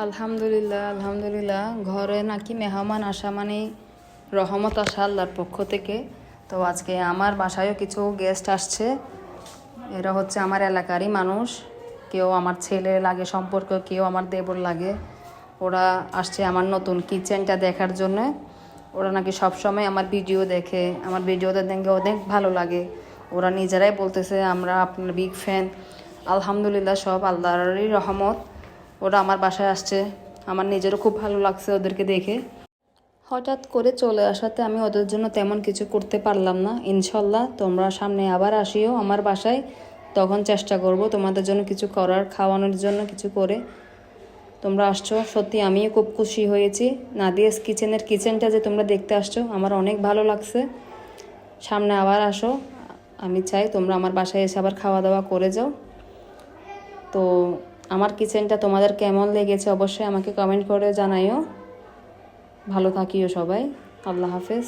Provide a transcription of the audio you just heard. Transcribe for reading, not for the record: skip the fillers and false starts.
আলহামদুলিল্লাহ আলহামদুলিল্লাহ। ঘরে নাকি মেহমান আসা মানে রহমত আসা আল্লাহর পক্ষ থেকে। তো আজকে আমার বাসায়ও কিছু গেস্ট আসছে। এরা হচ্ছে আমার এলাকারই মানুষ, কেউ আমার ছেলে লাগে সম্পর্ক, কেউ আমার দেবর লাগে। ওরা আসছে আমার নতুন কিচেনটা দেখার জন্য। ওরা নাকি সবসময় আমার ভিডিও দেখে, আমার ভিডিওতে দেখে অনেক ভালো লাগে। ওরা নিজেরাই বলতেছে আমরা আপনার বিগ ফ্যান। আলহামদুলিল্লাহ, সব আল্লাহরই রহমত। ওরা আমার বাসায় আসছে, আমার নিজেরও খুব ভালো লাগছে ওদেরকে দেখে। হঠাৎ করে চলে আসাতে আমি ওদের জন্য তেমন কিছু করতে পারলাম না। ইনশাল্লাহ তোমরা সামনে আবার আসিও আমার বাসায়, তখন চেষ্টা করব তোমাদের জন্য কিছু করার, খাওয়ানোর জন্য কিছু করে। তোমরা আসছো, সত্যি আমিও খুব খুশি হয়েছি। নাদিয়াস কিচেনের কিচেনটা যে তোমরা দেখতে আসছো আমার অনেক ভালো লাগছে। সামনে আবার আসো, আমি চাই তোমরা আমার বাসায় এসে আবার খাওয়া দাওয়া করে যাও। তো আমার কিচেনটা তোমাদের কেমন লেগেছে অবশ্যই আমাকে কমেন্ট করে জানাইও। ভালো থাকিও সবাই। আল্লাহ হাফেজ।